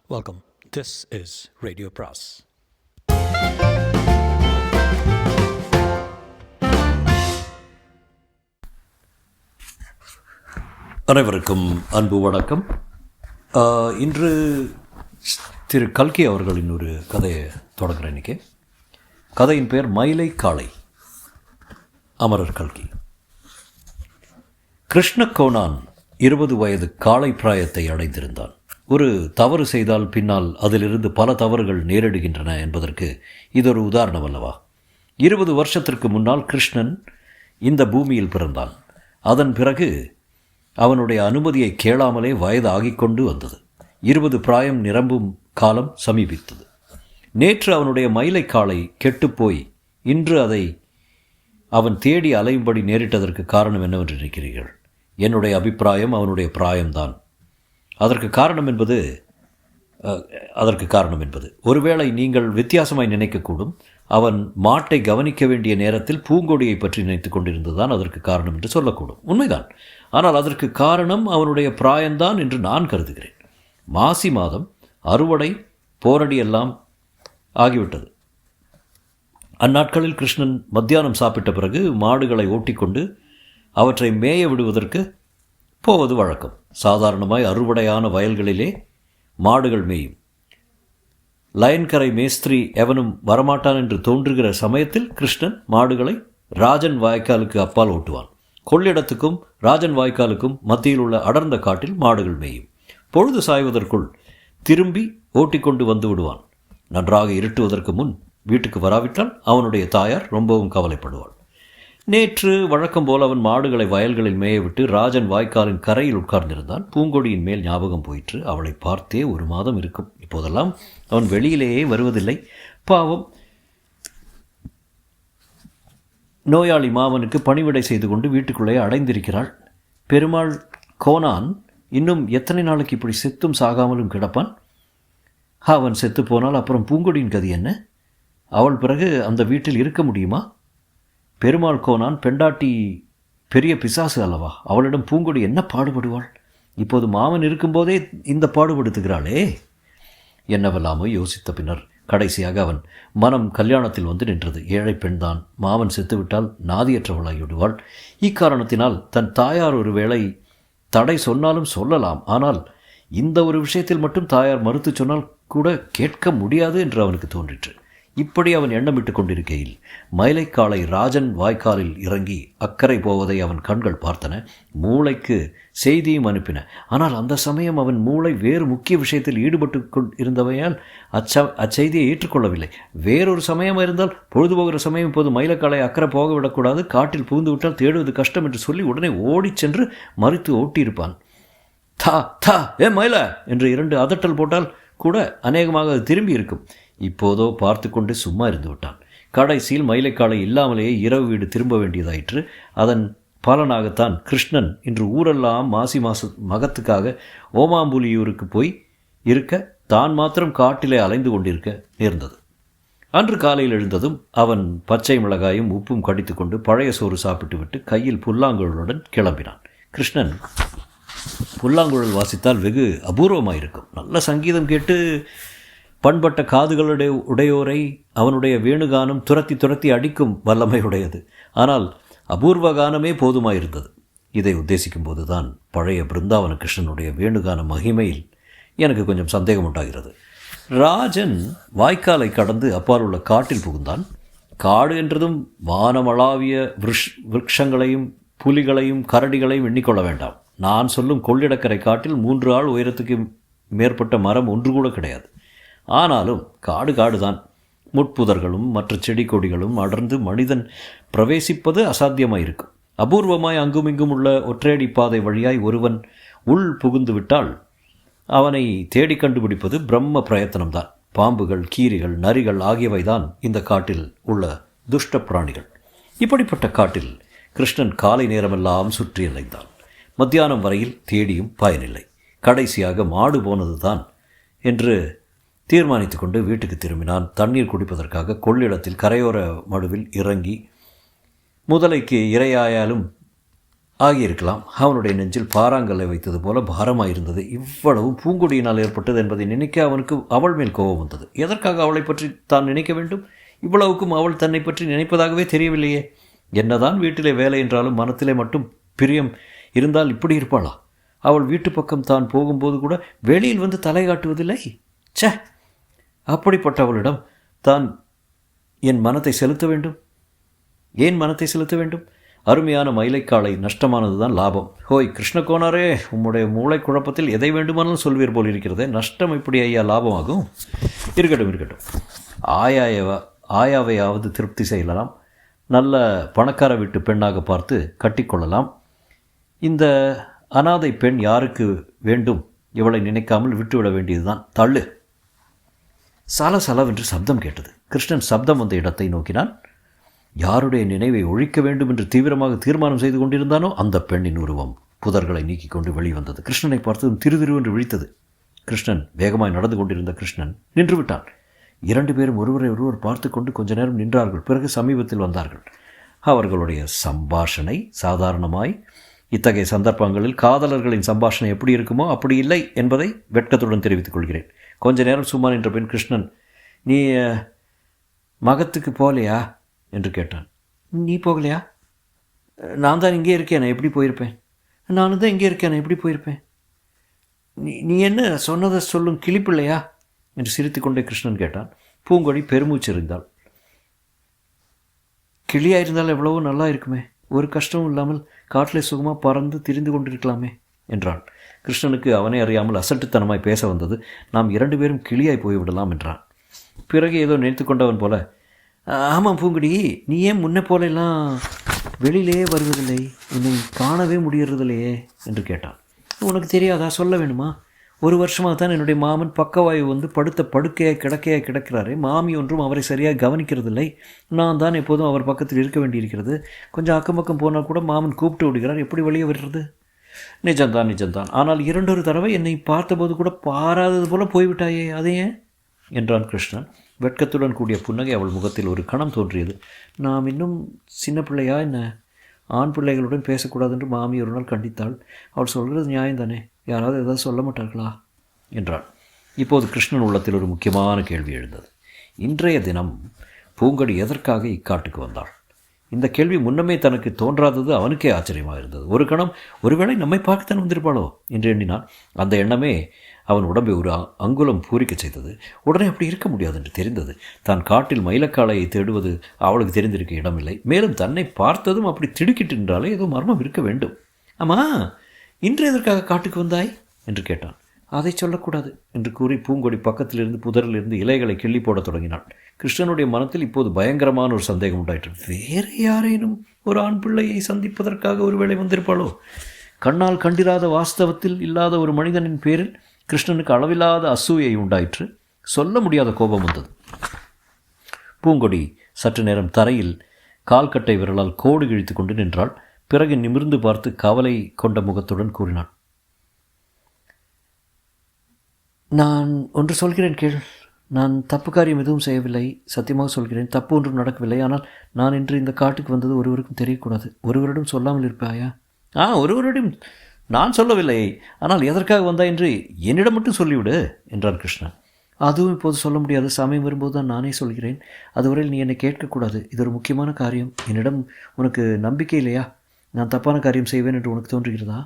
Welcome. This is Radio Pras. அனைவருக்கும் அன்பு வணக்கம். இன்று திரு கல்கி அவர்களின் ஒரு கதையை தொடங்குகிறேன். இன்றைக்கி கதையின் பேர் மயிலை காளை. அமரர் கல்கி. கிருஷ்ண கோனான் 20 வயது காளை பிராயத்தை அடைந்திருந்தான். ஒரு தவறு செய்தால் பின்னால் அதிலிருந்து பல தவறுகள் நேரிடுகின்றன என்பதற்கு இது ஒரு உதாரணம் அல்லவா? 20 வருஷத்திற்கு முன்னால் கிருஷ்ணன் இந்த பூமியில் பிறந்தான். அதன் பிறகு அவனுடைய அனுமதியை கேளாமலே வயது ஆகிக்கொண்டு வந்தது. 20 பிராயம் நிரம்பும் காலம் சமீபித்தது. நேற்று அவனுடைய மயிலை காளை கெட்டுப்போய் இன்று அதை அவன் தேடி அலையும்படி நேரிட்டதற்கு காரணம் என்னவென்று நினைக்கிறீர்கள்? என்னுடைய அபிப்பிராயம் அவனுடைய பிராயம்தான். அதற்கு காரணம் என்பது ஒருவேளை நீங்கள் வித்தியாசமாய் நினைக்கக்கூடும். அவன் மாட்டை கவனிக்க வேண்டிய நேரத்தில் பூங்கொடியை பற்றி நினைத்து கொண்டிருந்ததுதான் அதற்கு காரணம் என்று சொல்லக்கூடும். உண்மைதான். ஆனால் அதற்கு காரணம் அவனுடைய பிராயம்தான் என்று நான் கருதுகிறேன். மாசி மாதம் அறுவடை போரடி எல்லாம் ஆகிவிட்டது. அந்நாட்களில் கிருஷ்ணன் மத்தியானம் சாப்பிட்ட பிறகு மாடுகளை ஓட்டிக்கொண்டு அவற்றை மேய விடுவதற்கு போவது வழக்கம். சாதாரணமாய் அறுவடையான வயல்களிலே மாடுகள் மேயும். லயன்கரை மேஸ்திரி எவனும் வரமாட்டான் என்று தோன்றுகிற சமயத்தில் கிருஷ்ணன் மாடுகளை ராஜன் வாய்க்காலுக்கு அப்பால் ஓட்டுவான். கொள்ளிடத்துக்கும் ராஜன் வாய்க்காலுக்கும் மத்தியில் உள்ள அடர்ந்த காட்டில் மாடுகள் மேயும். பொழுது சாய்வதற்குள் திரும்பி ஓட்டிக்கொண்டு வந்து விடுவான். நன்றாக இருட்டுவதற்கு முன் வீட்டுக்கு வராவிட்டால் அவனுடைய தாயார் ரொம்பவும் கவலைப்படுவாள். நேற்று வழக்கம் போல் அவன் மாடுகளை வயல்களில் மேயவிட்டு ராஜன் வாய்க்காலின் கரையில் உட்கார்ந்திருந்தான். பூங்கொடியின் மேல் ஞாபகம் போயிற்று. அவளை பார்த்தே 1 மாதம் இருக்கும். இப்போதெல்லாம் அவன் வெளியிலேயே வருவதில்லை. பாவம், நோயாளி மாமனுக்கு பணிவிடை செய்து கொண்டு வீட்டுக்குள்ளே அடைந்திருக்கிறாள். பெருமாள் கோனான் இன்னும் எத்தனை நாளைக்கு இப்படி செத்தும் சாகாமலும் கிடப்பான்? அவன் செத்து போனால் அப்புறம் பூங்கொடியின் கதி என்ன? அவள் பிறகு அந்த வீட்டில் இருக்க முடியுமா? பெருமாள் கோனான் பெண்டாட்டி பெரிய பிசாசு அல்லவா? அவளிடம் பூங்கொடி என்ன பாடுபடுவாள்? இப்போது மாமன் இருக்கும்போதே இந்த பாடுபடுத்துகிறாளே. என்னவெல்லாமோ யோசித்த பின்னர் கடைசியாக அவன் மனம் கல்யாணத்தில் வந்து நின்றது. ஏழை பெண்தான். மாமன் செத்துவிட்டால் நாதியற்றவளாகிவிடுவாள். இக்காரணத்தினால் தன் தாயார் ஒரு வேளை தடை சொன்னாலும் சொல்லலாம். ஆனால் இந்த ஒரு விஷயத்தில் மட்டும் தாயார் மறுத்து சொன்னால் கூட கேட்க முடியாது என்று அவனுக்கு தோன்றிற்று. இப்படி அவன் எண்ணமிட்டு கொண்டிருக்கையில் மயிலைக்காளை ராஜன் வாய்க்காலில் இறங்கி அக்கறை போவதை அவன் கண்கள் பார்த்தன. மூளைக்கு செய்தியும் அனுப்பின. ஆனால் அந்த சமயம் அவன் மூளை வேறு முக்கிய விஷயத்தில் ஈடுபட்டு இருந்தவையால் அச்செய்தியை ஏற்றுக்கொள்ளவில்லை. வேறொரு சமயம் இருந்தால் பொழுதுபோகிற சமயம் இப்போது மயிலைக்காளை அக்கறை போக விடக்கூடாது, காட்டில் புகுந்து விட்டால் தேடுவது கஷ்டம் என்று சொல்லி உடனே ஓடிச் சென்று மறித்து ஓட்டியிருப்பான். தா தா ஏ மயில என்று 2 அதட்டல் போட்டால் கூட அநேகமாக அது திரும்பி இருக்கும். இப்போதோ பார்த்து கொண்டு சும்மா இருந்து விட்டான். கடைசியில் மயிலைக்காளை இல்லாமலேயே இரவு வீடு திரும்ப வேண்டியதாயிற்று. அதன் பலனாகத்தான் கிருஷ்ணன் இன்று ஊரெல்லாம் மாசி மகத்துக்காக ஓமாம்புலியூருக்கு போய் இருக்க, தான் மாத்திரம் காட்டிலே அலைந்து கொண்டிருக்க நேர்ந்தது. அன்று காலையில் எழுந்ததும் அவன் பச்சை மிளகாயும் உப்பும் கடித்து கொண்டு பழைய சோறு சாப்பிட்டு விட்டு கையில் புல்லாங்குழலுடன் கிளம்பினான். கிருஷ்ணன் புல்லாங்குழல் வாசித்தால் வெகு அபூர்வமாயிருக்கும். நல்ல சங்கீதம் கேட்டு பண்பட்ட காதுகளுடைய உடையோரை அவனுடைய வேணுகானம் துரத்தி துரத்தி அடிக்கும் வல்லமையுடையது. ஆனால் அபூர்வ கானமே போதுமாயிருந்தது. இதை உத்தேசிக்கும் போதுதான் பழைய பிருந்தாவன கிருஷ்ணனுடைய வேணுகான மகிமையில் எனக்கு கொஞ்சம் சந்தேகம் உண்டாகிறது. ராஜன் வாய்க்காலை கடந்து அப்பால் உள்ள காட்டில் புகுந்தான். காடு என்றதும் வானமளாவிய விருட்சங்களையும் புலிகளையும் கரடிகளையும் எண்ணிக்கொள்ள வேண்டாம். நான் சொல்லும் கொள்ளிடக்கரை காட்டில் 3 ஆள் உயரத்துக்கு மேற்பட்ட மரம் ஒன்று கூட கிடையாது. ஆனாலும் காடுதான். முட்புதர்களும் மற்ற செடி கொடிகளும் அடர்ந்து மனிதன் பிரவேசிப்பது அசாத்தியமாயிருக்கும். அபூர்வமாய் அங்குமிங்கும் உள்ள ஒற்றையடி பாதை வழியாய் ஒருவன் உள் புகுந்து விட்டால் அவனை தேடி கண்டுபிடிப்பது பிரம்ம பிரயத்தனம்தான். பாம்புகள், கீரிகள், நரிகள் ஆகியவைதான் இந்த காட்டில் உள்ள துஷ்ட பிராணிகள். இப்படிப்பட்ட காட்டில் கிருஷ்ணன் காலை நேரமெல்லாம் சுற்றி அலைந்தான். மத்தியானம் வரையில் தேடியும் பயனில்லை. கடைசியாக மாடு போனதுதான் என்று தீர்மானித்து கொண்டு வீட்டுக்கு திரும்பினான். தண்ணீர் குடிப்பதற்காக கொள்ளிடத்தில் கரையோர மடுவில் இறங்கி முதலைக்கு இரையாயாலும் ஆகியிருக்கலாம். அவனுடைய நெஞ்சில் பாறாங்கல்லை வைத்தது போல பாரமாயிருந்தது. இவ்வளவும் பூங்கொடியினால் ஏற்பட்டது என்பதை நினைக்க அவனுக்கு அவள் மேல் கோபம் வந்தது. எதற்காக அவளை பற்றி தான் நினைக்க வேண்டும்? இவ்வளவுக்கும் அவள் தன்னை பற்றி நினைப்பதாகவே தெரியவில்லையே. என்னதான் வீட்டிலே வேலை என்றாலும் மனத்திலே மட்டும் பிரியம் இருந்தால் இப்படி இருப்பாளா? அவள் வீட்டு பக்கம் தான் போகும்போது கூட வெளியில் வந்து தலை காட்டுவதில்லை. சே, அப்படிப்பட்டவளிடம் தான் என் மனத்தை செலுத்த வேண்டும். ஏன் மனத்தை செலுத்த வேண்டும்? அருமையான மயிலைக்காலை நஷ்டமானது தான் லாபம். ஹோய் கிருஷ்ணகோனாரே, உம்முடைய மூளை குழப்பத்தில் எதை வேண்டுமானாலும் சொல்வீர் போல் இருக்கிறதே. நஷ்டம் இப்படி ஐயா லாபமாகும்? இருக்கட்டும் இருக்கட்டும், ஆயாவையாவது திருப்தி செய்யலாம். நல்ல பணக்கார வீட்டு பெண்ணாக பார்த்து கட்டிக்கொள்ளலாம். இந்த அனாதை பெண் யாருக்கு வேண்டும்? இவளை நினைக்காமல் விட்டுவிட வேண்டியதுதான். தள்ளு. சலசலவென்று சப்தம் கேட்டது. கிருஷ்ணன் சப்தம் வந்த இடத்தை நோக்கினான். யாருடைய நினைவை ஒழிக்க வேண்டும் என்று தீவிரமாக தீர்மானம் செய்து கொண்டிருந்தானோ அந்த பெண்ணின் உருவம் புதர்களை நீக்கி கொண்டு வெளிவந்தது. கிருஷ்ணனை பார்த்ததும் திருதிருவென்று விழித்தது. கிருஷ்ணன் வேகமாய் நடந்து கொண்டிருந்த கிருஷ்ணன் நின்று விட்டான். 2 பேரும் ஒருவரை ஒருவர் பார்த்து கொண்டு கொஞ்ச நேரம் நின்றார்கள். பிறகு சமீபத்தில் வந்தார்கள். அவர்களுடைய சம்பாஷணை சாதாரணமாய், இத்தகைய சந்தர்ப்பங்களில் காதலர்களின் சம்பாஷணை எப்படி இருக்குமோ அப்படி இல்லை என்பதை வெட்கத்துடன் தெரிவித்துக் கொள்கிறேன். கொஞ்ச நேரம் சும்மா நின்ற பின் கிருஷ்ணன், நீ மகத்துக்கு போகலையா என்று கேட்டான். நீ போகலையா? நான் தான் இங்கே இருக்கேன், நான் எப்படி போயிருப்பேன்? நானும் தான் இங்கே இருக்கேன், நான் எப்படி போயிருப்பேன்? நீ என்ன சொன்னதை சொல்லும் கிளிப்பிள்ளையா என்று சிரித்துக்கொண்டே கிருஷ்ணன் கேட்டான். பூங்கொடி பெருமூச்சு இருந்தாள். கிளியாக இருந்தால் எவ்வளவோ நல்லா இருக்குமே, ஒரு கஷ்டமும் இல்லாமல் காட்டில் சுகமாக பறந்து திரிந்து கொண்டிருக்கலாமே என்றான். கிருஷ்ணனுக்கு அவனை அறியாமல் அசட்டுத்தனமாய் பேச வந்தது. நாம் 2 பேரும் கிளியாய் போய்விடலாம் என்றான். பிறகு ஏதோ நினைத்து கொண்டவன் போல, ஆமாம் பூங்குடி, நீ ஏன் முன்னே போலெல்லாம் வெளியிலே வருவதில்லை, என்னை காணவே முடியறதில்லையே என்று கேட்டான். உனக்கு தெரியாதா? சொல்ல வேணுமா? 1 வருஷமாக தான் என்னுடைய மாமன் பக்கவாயு வந்து படுத்த படுக்கையாய் கிடக்கிறாரே. மாமி ஒன்றும் அவரை சரியாக கவனிக்கிறதில்லை. நான் தான் எப்போதும் அவர் பக்கத்தில் இருக்க வேண்டியிருக்கிறது. கொஞ்சம் அக்கம் பக்கம் போனால் கூட மாமன் கூப்பிட்டு விடுகிறார். எப்படி வெளியே விடுறது? நிஜம்தான். ஆனால் 2 தடவை என்னை பார்த்தபோது கூட பாராதது போல போய்விட்டாயே, அதையே என்றான் கிருஷ்ணன். வெட்கத்துடன் கூடிய புன்னகை அவள் முகத்தில் ஒரு கணம் தோன்றியது. நாம் இன்னும் சின்ன பிள்ளையா என்ன? ஆண் பிள்ளைகளுடன் பேசக்கூடாது என்று மாமி ஒரு நாள் கண்டித்தாள். அவள் சொல்கிறது நியாயம்தானே, யாராவது ஏதாவது சொல்ல மாட்டார்களா என்றாள். இப்போது கிருஷ்ணன் உள்ளத்தில் ஒரு முக்கியமான கேள்வி எழுந்தது. இன்றைய தினம் பூங்கொடி எதற்காக இக்காட்டுக்கு வந்தாள்? இந்த கேள்வி முன்னமே தனக்கு தோன்றாதது அவனுக்கே ஆச்சரியமாக இருந்தது. ஒரு கணம் ஒருவேளை நம்மை பார்க்கத்தான் வந்திருப்பாளோ என்று எண்ணினான். அந்த எண்ணமே அவன் உடம்பை ஒரு அங்குலம் பூரிக்க செய்தது. உடனே அப்படி இருக்க முடியாது என்று தெரிந்தது. தான் காட்டில் மயிலக்காளையை தேடுவது அவளுக்கு தெரிந்திருக்க இடமில்லை. மேலும் தன்னை பார்த்ததும் அப்படி திடுக்கிட்டு நின்றாலே ஏதோ மர்மம் இருக்க வேண்டும். ஆமா, இன்று எதற்காக காட்டுக்கு வந்தாய் என்று கேட்டான். அதை சொல்லக்கூடாது என்று கூறி பூங்கொடி பக்கத்திலிருந்து புதரிலிருந்து இலைகளை கிள்ளி போடத் தொடங்கினாள். கிருஷ்ணனுடைய மனத்தில் இப்போது பயங்கரமான ஒரு சந்தேகம் உண்டாயிற்று. வேறு யாரேனும் ஒரு ஆண் பிள்ளையை சந்திப்பதற்காக ஒருவேளை வந்திருப்பாளோ? கண்ணால் கண்டிராத, வாஸ்தவத்தில் இல்லாத ஒரு மனிதனின் பேரில் கிருஷ்ணனுக்கு அளவில்லாத அசூயை உண்டாயிற்று. சொல்ல முடியாத கோபம் வந்தது. பூங்கொடி சற்று நேரம் தரையில் கால்கட்டை விரலால் கோடு கிழித்து கொண்டு நின்றாள். பிறகு நிமிர்ந்து பார்த்து கவலை கொண்ட முகத்துடன் கூறினாள், நான் ஒன்று சொல்கிறேன் கேள். நான் தப்பு காரியம் எதுவும் செய்யவில்லை, சத்தியமாக சொல்கிறேன். தப்பு ஒன்றும் நடக்கவில்லை. ஆனால் நான் இன்று இந்த காட்டுக்கு வந்தது ஒருவருக்கும் தெரியக்கூடாது. ஒருவரிடம் சொல்லாமல் இருப்பாயா? ஒருவரிடம் நான் சொல்லவில்லை. ஆனால் எதற்காக வந்தாய் என்று என்னிடம் மட்டும் சொல்லிவிடு என்றான் கிருஷ்ணன். அதுவும் இப்போது சொல்ல முடியாது. சமயம் வரும்போது தான் நானே சொல்கிறேன். அதுவரையில் நீ என்னை கேட்கக்கூடாது. இது ஒரு முக்கியமான காரியம். என்னிடம் உனக்கு நம்பிக்கை இல்லையா? நான் தப்பான காரியம் செய்வேன் என்று உனக்கு தோன்றுகிறதா?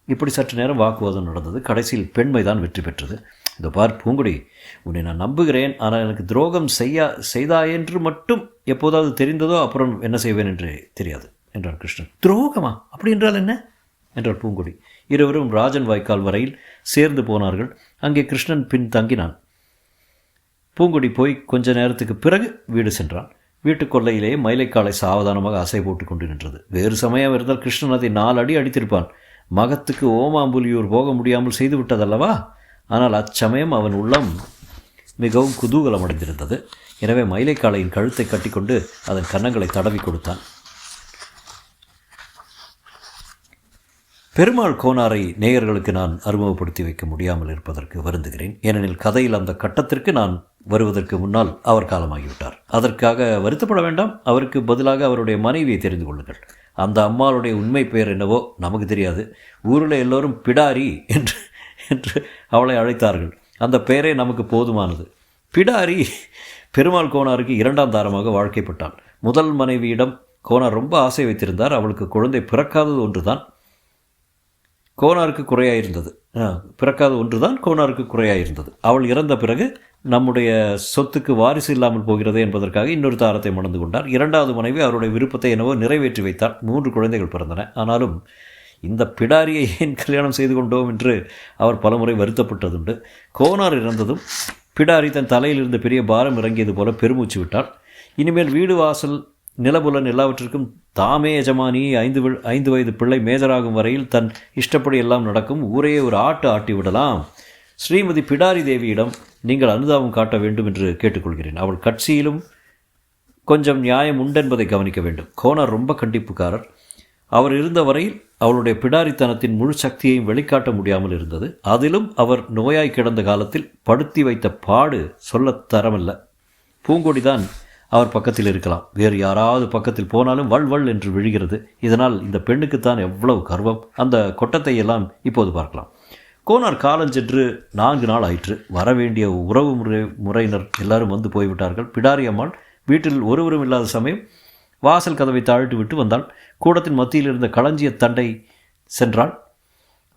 இப்படி சற்று நேரம் வாக்குவாதம் நடந்தது. கடைசியில் பெண்மைதான் வெற்றி பெற்றது. இந்த பார் பூங்குடி, உன்னை நான் நம்புகிறேன். ஆனால் எனக்கு துரோகம் செய்தாயென்று மட்டும் எப்போதாவது தெரிந்ததோ அப்புறம் என்ன செய்வேன் என்று தெரியாது என்றார் கிருஷ்ணன். துரோகமா? அப்படி என்றால் என்ன என்றார் பூங்குடி. இருவரும் ராஜன் வாய்க்கால் வரையில் சேர்ந்து போனார்கள். அங்கே கிருஷ்ணன் பின் தங்கினான். பூங்குடி போய் கொஞ்ச நேரத்துக்கு பிறகு வீடு சென்றான். வீட்டு கொல்லையிலேயே மயிலைக்காலை சாவதானமாக அசை போட்டு கொண்டு நின்றது. வேறு சமயம் இருந்தால் கிருஷ்ணன் அதை 4 அடி அடித்திருப்பான். மகத்துக்கு ஓமாம்புலியூர் போக முடியாமல் செய்து விட்டதல்லவா? ஆனால் அச்சமயம் அவன் உள்ளம் மிகவும் குதூகலம் அடைந்திருந்தது. எனவே மயிலைக்காளையின் கழுத்தை கட்டிக்கொண்டு அதன் கன்னங்களை தடவி கொடுத்தான். பெருமாள் கோனாரை நேயர்களுக்கு நான் அறிமுகப்படுத்தி வைக்க முடியாமல் இருப்பதற்கு வருந்துகிறேன். ஏனெனில் கதையில் அந்த கட்டத்திற்கு நான் வருவதற்கு முன்னால் அவர் காலமாகிவிட்டார். அதற்காக வருத்தப்பட வேண்டாம். அவருக்கு பதிலாக அவருடைய மனைவியை தெரிந்து கொள்ளுங்கள். அந்த அம்மாளுடைய உண்மை பெயர் என்னவோ நமக்கு தெரியாது. ஊரில் எல்லோரும் பிடாரி என்று என்று அவளை அழைத்தார்கள். அந்த பெயரே நமக்கு போதுமானது. பிடாரி. பெருமாள் கோனாருக்கு இரண்டாம் தாரமாக வாழ்க்கைப்பட்டாள். முதல் மனைவியிடம் கோனார் ரொம்ப ஆசை வைத்திருந்தார். அவளுக்கு குழந்தை பிறக்காதது ஒன்றுதான் கோனாருக்கு குறையாயிருந்தது. அவள் இறந்த பிறகு நம்முடைய சொத்துக்கு வாரிசு இல்லாமல் போகிறது என்பதற்காக இன்னொரு தாரத்தை மணந்து கொண்டார். இரண்டாவது மனைவி அவருடைய விருப்பத்தை என்னவோ நிறைவேற்றி வைத்தார். 3 குழந்தைகள் பிறந்தன. ஆனாலும் இந்த பிடாரியை ஏன் கல்யாணம் செய்து கொண்டோம் என்று அவர் பலமுறை வருத்தப்பட்டதுண்டு. கோனார் இறந்ததும் பிடாரி தன் தலையில் இருந்த பெரிய பாரம் இறங்கியது போல பெருமூச்சு விட்டாள். இனிமேல் வீடு வாசல் நிலபுலன் எல்லாவற்றிற்கும் தாமே எஜமானி. 5 வயது பிள்ளை மேஜராகும் வரையில் தன் இஷ்டப்படி எல்லாம் நடக்கும். ஊரையே ஒரு ஆட்டி விடலாம். ஸ்ரீமதி பிடாரி தேவியிடம் நீங்கள் அனுதாபம் காட்ட வேண்டும் என்று கேட்டுக்கொள்கிறேன். அவள் கட்சியிலும் கொஞ்சம் நியாயம் உண்டென்பதை கவனிக்க வேண்டும். கோனார் ரொம்ப கண்டிப்புக்காரர். அவர் இருந்த வரையில் அவளுடைய பிடாரித்தனத்தின் முழு சக்தியையும் வெளிக்காட்ட முடியாமல் இருந்தது. அதிலும் அவர் நோயாய் கிடந்த காலத்தில் படுத்தி வைத்த பாடு சொல்லத் தரமல்ல. பூங்கொடிதான் அவர் பக்கத்தில் இருக்கலாம். வேறு யாராவது பக்கத்தில் போனாலும் வள் என்று விழுகிறது. இதனால் இந்த பெண்ணுக்குத்தான் எவ்வளவு கர்வம். அந்த கொட்டத்தை எல்லாம் இப்போது பார்க்கலாம். கோனார் காலஞ்சென்று 4 நாள் ஆயிற்று. வரவேண்டிய உறவு முறையினர் எல்லாரும் வந்து போய்விட்டார்கள். பிடாரி அம்மாள் வீட்டில் ஒருவரும் இல்லாத சமயம் வாசல் கதவை தாழ்த்து விட்டு வந்தாள். கூடத்தின் மத்தியில் இருந்த களஞ்சிய தண்டை சென்றாள்.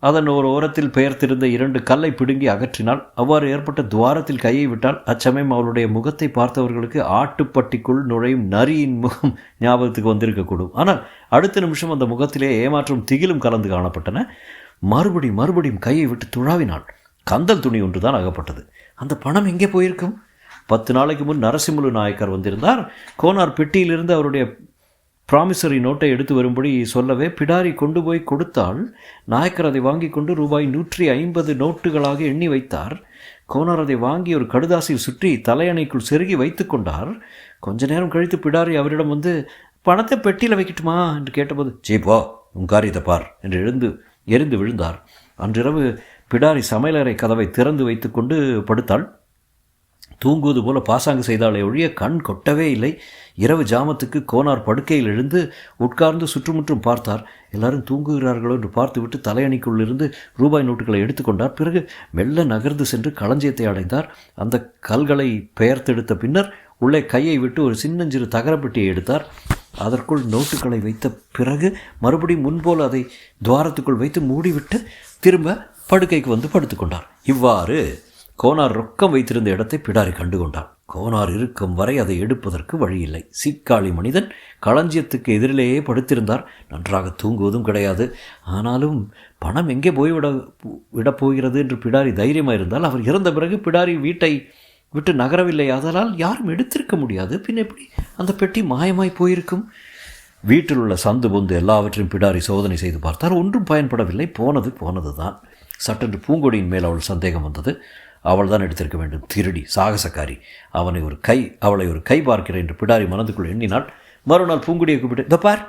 அதன் ஒரு ஓரத்தில் பெயர்த்திருந்த 2 கல்லை பிடுங்கி அகற்றினாள். அவ்வாறு ஏற்பட்ட துவாரத்தில் கையை விட்டால் அச்சமயம் அவளுடைய முகத்தை பார்த்தவர்களுக்கு ஆட்டுப்பட்டிக்குள் நுழையும் நரியின் முகம் ஞாபகத்துக்கு வந்திருக்கக்கூடும். ஆனால் அடுத்த நிமிஷம் அந்த முகத்திலே ஏமாற்றும் திகிலும் கலந்து காணப்பட்டன. மறுபடியும் கையை விட்டு துழாவினாள். கந்தல் துணி ஒன்றுதான் அகப்பட்டது. அந்த பணம் எங்கே போயிருக்கும்? 10 நாளைக்கு முன் நரசிம்முலு நாயக்கர் வந்திருந்தார். கோனார் பெட்டியிலிருந்து அவருடைய ப்ராமிசரி நோட்டை எடுத்து வரும்படி சொல்லவே பிடாரி கொண்டு போய் கொடுத்தால் நாயக்கர் அதை வாங்கி கொண்டு ரூபாய் 150 நோட்டுகளாக எண்ணி வைத்தார். கோனார் அதை வாங்கி ஒரு கடுதாசியில் சுற்றி தலையணைக்குள் செருகி வைத்து கொண்டார். கொஞ்ச நேரம் கழித்து பிடாரி அவரிடம் வந்து பணத்தை பெட்டியில் வைக்கட்டுமா என்று கேட்டபோது சீப்போ உன் காரியத்தை பார் என்று எரிந்து விழுந்தார். அன்றிரவு பிடாரி சமையலறை கதவை திறந்து வைத்து கொண்டு படுத்தாள். தூங்குவது போல பாசாங்கு செய்தாலே ஒழிய கண் கொட்டவே இல்லை. இரவு ஜாமத்துக்கு கோனார் படுக்கையில் எழுந்து உட்கார்ந்து சுற்றுமுற்றும் பார்த்தார். எல்லாரும் தூங்குகிறார்களோ என்று பார்த்துவிட்டு தலையணிக்குள்ளிருந்து ரூபாய் நோட்டுகளை எடுத்துக்கொண்டார். பிறகு மெல்ல நகர்ந்து சென்று களஞ்சியத்தை அடைந்தார். அந்த கல்களை பெயர்த்தெடுத்த பின்னர் உள்ளே கையை விட்டு ஒரு சின்னஞ்சிறு தகரப்பெட்டியை எடுத்தார். அதற்குள் நோட்டுகளை வைத்த பிறகு மறுபடியும் முன்போல் அதை துவாரத்துக்குள் வைத்து மூடிவிட்டு திரும்ப படுக்கைக்கு வந்து படுத்துக்கொண்டார். இவ்வாறு கோனார் ரொக்கம் வைத்திருந்த இடத்தை பிடாரி கண்டுகொண்டார். கோனார் இருக்கும் வரை அதை எடுப்பதற்கு வழியில்லை. சீக்காளி மனிதன் களஞ்சியத்துக்கு எதிரிலேயே படுத்திருந்தார். நன்றாக தூங்குவதும் கிடையாது. ஆனாலும் பணம் எங்கே விடப் போகிறது என்று பிடாரி தைரியமாக இருந்தால் அவர் இறந்த பிறகு பிடாரி வீட்டை விட்டு நகரவில்லை. அதனால் யாரும் எடுத்திருக்க முடியாது. பின் எப்படி அந்த பெட்டி மாயமாய் போயிருக்கும்? வீட்டில் உள்ள சந்து பொந்து எல்லாவற்றையும் பிடாரி சோதனை செய்து பார்த்தார். ஒன்றும் பயன்படவில்லை. போனது தான். சட்டென்று பூங்கொடியின் மேல் அவள் சந்தேகம் வந்தது. அவள் தான் எடுத்திருக்க வேண்டும். திருடி, சாகசக்காரி. அவளை ஒரு கை பார்க்கிறேன் என்று பிடாரி மனதுக்குள் எண்ணினாள். மறுநாள் பூங்குடியை கூப்பிட்டு இதோ பார்,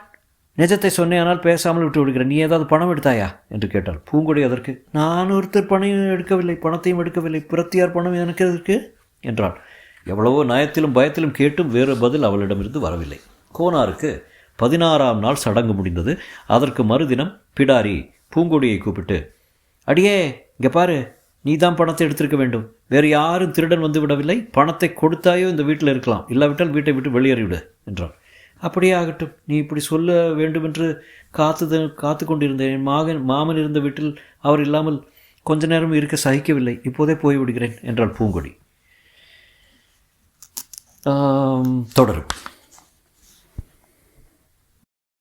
நிஜத்தை சொன்னேனால் பேசாமல் விட்டு விடுகிறேன். நீ ஏதாவது பணம் எடுத்தாயா என்று கேட்டாள். பூங்குடி அதற்கு நான் ஒருத்தர் பணம் எடுக்கவில்லை, பணத்தையும் எடுக்கவில்லை, பிரத்தியார் பணம் எனக்கு எதற்கு என்றாள். எவ்வளவோ நயத்திலும் பயத்திலும் கேட்டும் வேறு பதில் அவளிடமிருந்து வரவில்லை. கோனாருக்கு 16ஆம் நாள் சடங்கு முடிந்தது. அதற்கு மறுதினம் பிடாரி பூங்கொடியை கூப்பிட்டு அடியே இங்கே பாரு, நீ தான் பணத்தை எடுத்திருக்க வேண்டும். வேறு யாரும் திருடன் வந்து விடவில்லை. பணத்தை கொடுத்தாயோ இந்த வீட்டில் இருக்கலாம், இல்லாவிட்டால் வீட்டை விட்டு வெளியேறிவிடு என்றான். அப்படியே ஆகட்டும், நீ இப்படி சொல்ல வேண்டுமென்று காத்து கொண்டிருந்தேன். என் மாமன் இருந்த வீட்டில் அவர் இல்லாமல் கொஞ்ச நேரம் இருக்க சகிக்கவில்லை. இப்போதே போய்விடுகிறேன் என்றாள் பூங்கொடி. தொடரும்.